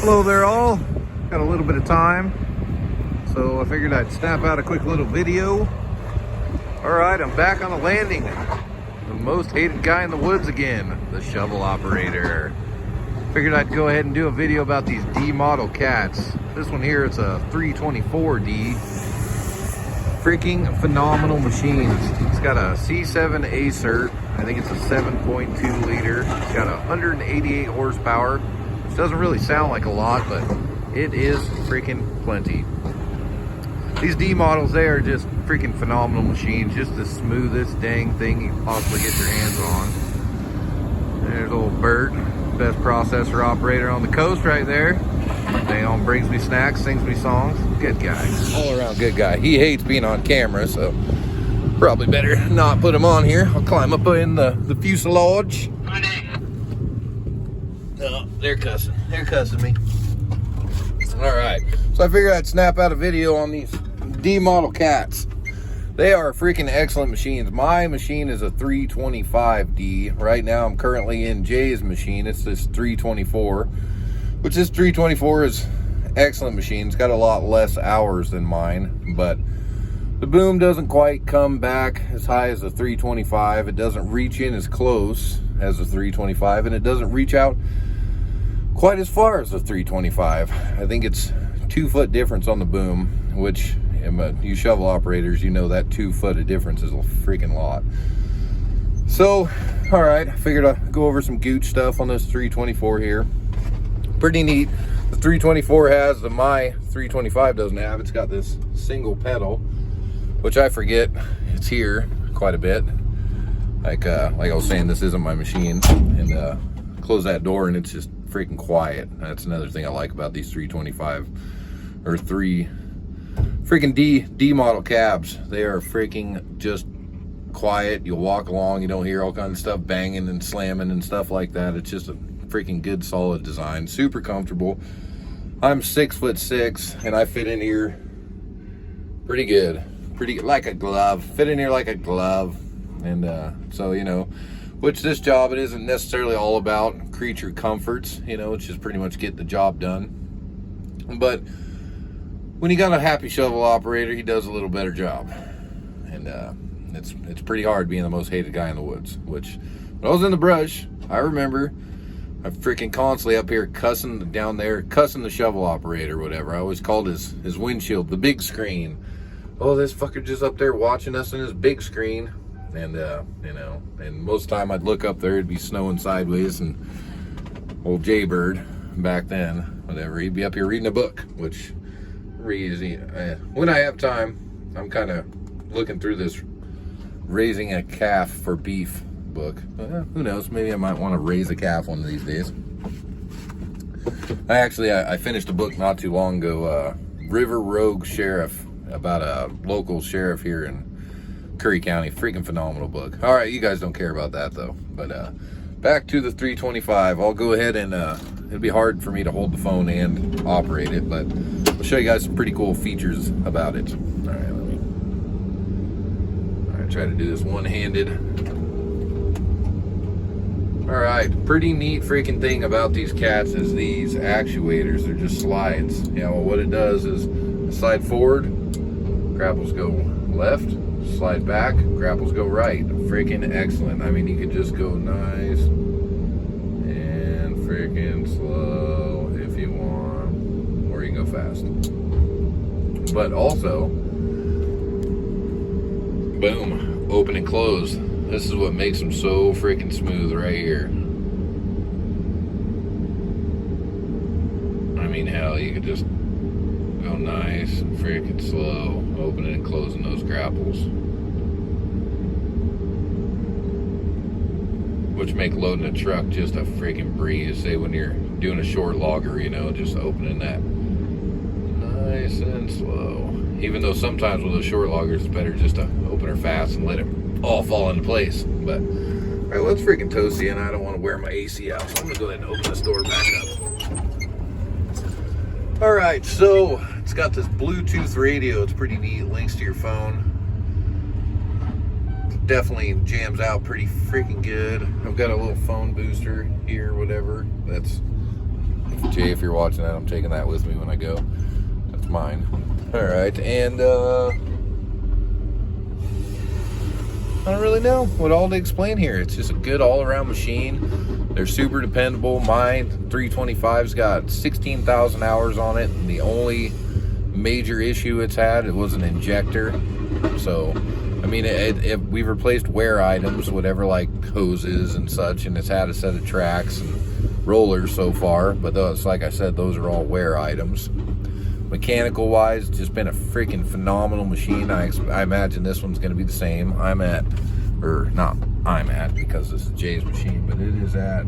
Hello there all, got a little bit of time, so I figured I'd snap out a quick little video. Alright, I'm back on the landing. The most hated guy in the woods again, the shovel operator. Figured I'd go ahead and do a video about these D model cats. This one here, it's a 324D. Freaking phenomenal machine. It's got a C7 Acert. I think it's a 7.2 liter. It's got 188 horsepower. Which doesn't really sound like a lot, but it is freaking plenty. These D models, they are just freaking phenomenal machines. Just the smoothest dang thing you can possibly get your hands on. There's old Bert, best processor operator on the coast right there. Dang on, brings me snacks, sings me songs. Good guy, all around good guy. He hates being on camera, so probably better not put him on here. I'll climb up in the fuselage. Oh, they're cussing. They're cussing me. All right, so I figured I'd snap out a video on these D model cats. They are freaking excellent machines. My machine is a 325D. Right now, I'm currently in Jay's machine. It's this 324, which this 324 is excellent machine. It's got a lot less hours than mine, but the boom doesn't quite come back as high as the 325. It doesn't reach in as close as the 325, and it doesn't reach out quite as far as the 325. I think it's 2 foot difference on the boom, which you shovel operators, you know that 2 foot of difference is a freaking lot. So, all right, I figured I'd go over some gooch stuff on this 324 here. Pretty neat. The 324 has the my 325 doesn't have. It's got this single pedal, which I forget it's here quite a bit. Like I was saying, this isn't my machine, and close that door and it's just freaking quiet. That's another thing I like about these 325 or freaking D model cabs. They are freaking just quiet. You'll walk along, you don't hear all kinds of stuff banging and slamming and stuff like that. It's just a freaking good solid design, super comfortable. I'm 6'6" and I fit in here pretty good, like a glove. Fit in here like a glove. And so, you know, which this job, it isn't necessarily all about creature comforts, you know, it's just pretty much get the job done. But when you got a happy shovel operator, he does a little better job. And it's pretty hard being the most hated guy in the woods, which when I was in the brush, I remember I'm freaking constantly up here cussing down there, cussing the shovel operator, whatever. I always called his windshield the big screen. Oh, this fucker just up there watching us in his big screen. And you know, and most of the time I'd look up there, it'd be snowing sideways, and old Jaybird back then, whatever, he'd be up here reading a book, which easy. When I have time, I'm kind of looking through this raising a calf for beef book. Who knows, maybe I might want to raise a calf one of these days. I finished a book not too long ago, River Rogue Sheriff, about a local sheriff here in Curry County. Freaking phenomenal book. All right, you guys don't care about that though, but back to the 325. I'll go ahead and it'll be hard for me to hold the phone and operate it, but I'll show you guys some pretty cool features about it. All right, try to do this one-handed. All right, pretty neat freaking thing about these cats is these actuators. They're just slides. Yeah, well, what it does is slide forward, grapples go left, slide back, grapples go right. Freaking excellent. I mean, you can just go nice and freaking slow if you want, or you can go fast. But also, boom, open and close. This is what makes them so freaking smooth right here. I mean, hell, you could just go nice and freaking slow, opening and closing those grapples, which make loading a truck just a freaking breeze. Say when you're doing a short logger, you know, just opening that nice and slow. Even though sometimes with those short loggers, it's better just to open her fast and let it all fall into place. But all right, well, it's freaking toasty and I don't want to wear my AC out, so I'm gonna go ahead and open this door back up. All right, so it's got this Bluetooth radio. It's pretty neat. Links to your phone. Definitely jams out pretty freaking good. I've got a little phone booster here, whatever. That's Jay, if you're watching that, I'm taking that with me when I go. That's mine. All right, and I don't really know what all to explain here. It's just a good all-around machine. They're super dependable. My 325's got 16,000 hours on it, and the only major issue it's had, it was an injector. So, I mean, we've replaced wear items, whatever, like hoses and such, and it's had a set of tracks and rollers so far, but those, like I said, those are all wear items. Mechanical wise, it's just been a freaking phenomenal machine. I imagine this one's going to be the same. Because this is Jay's machine, but it is at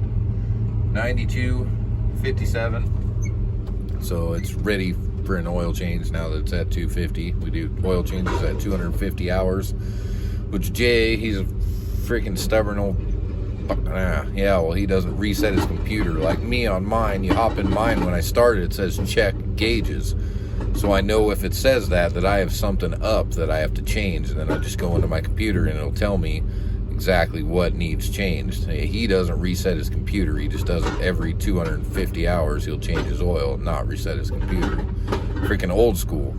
92.57. So it's ready for an oil change now that it's at 250. We do oil changes at 250 hours, which Jay, he's a freaking stubborn old, yeah, well, he doesn't reset his computer like me on mine. You hop in mine, when I started, it says check gauges. So I know if it says that I have something up that I have to change, and then I just go into my computer and it'll tell me exactly what needs changed. He doesn't reset his computer. He just does it every 250 hours. He'll change his oil and not reset his computer. Freaking old school.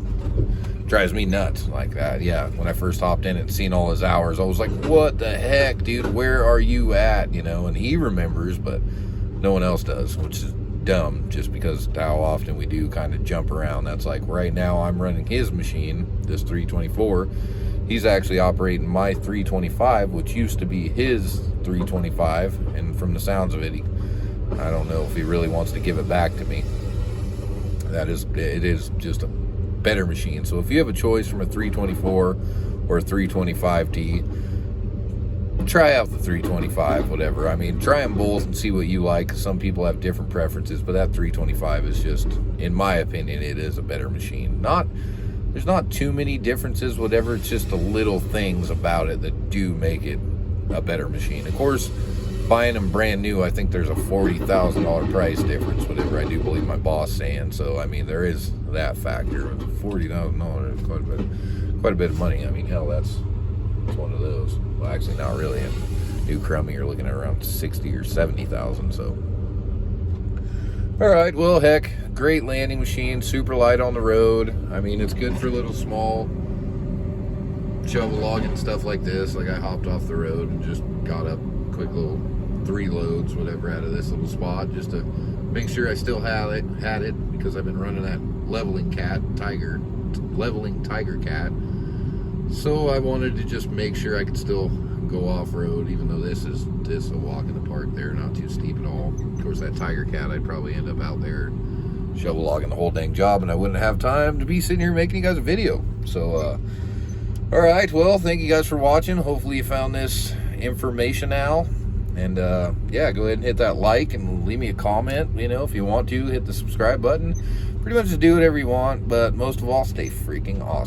Drives me nuts like that. Yeah, when I first hopped in and seen all his hours, I was like, what the heck, dude? Where are you at? You know, and he remembers, but no one else does, which is dumb, just because how often we do kind of jump around. That's like right now I'm running his machine, this 324. He's actually operating my 325, which used to be his 325, and from the sounds of it, I don't know if he really wants to give it back to me. It is just a better machine. So if you have a choice from a 324 or a 325T, try out the 325, whatever. I mean, try them both and see what you like. Some people have different preferences, but that 325 is just, in my opinion, it is a better machine. There's not too many differences, whatever. It's just the little things about it that do make it a better machine. Of course, buying them brand new, I think there's a $40,000 price difference, whatever I do believe my boss saying. So, I mean, there is that factor. $40,000 is quite a bit of money. I mean, hell, that's one of those. Well, actually, not really. A new Crummy, you're looking at around 60 or 70,000. So, all right. Well, heck, great landing machine. Super light on the road. I mean, it's good for little small shovel logging stuff like this. Like, I hopped off the road and just got up quick little 3 loads, whatever, out of this little spot, just to make sure I still had it, because I've been running that leveling Tiger Cat. So I wanted to just make sure I could still go off-road, even though this is a walk in the park there, not too steep at all. Of course, that Tiger Cat, I'd probably end up out there shovel logging the whole dang job, and I wouldn't have time to be sitting here making you guys a video. So, all right, well, thank you guys for watching. Hopefully you found this information now. And, yeah, go ahead and hit that like and leave me a comment. You know, if you want to, hit the subscribe button. Pretty much just do whatever you want, but most of all, stay freaking awesome.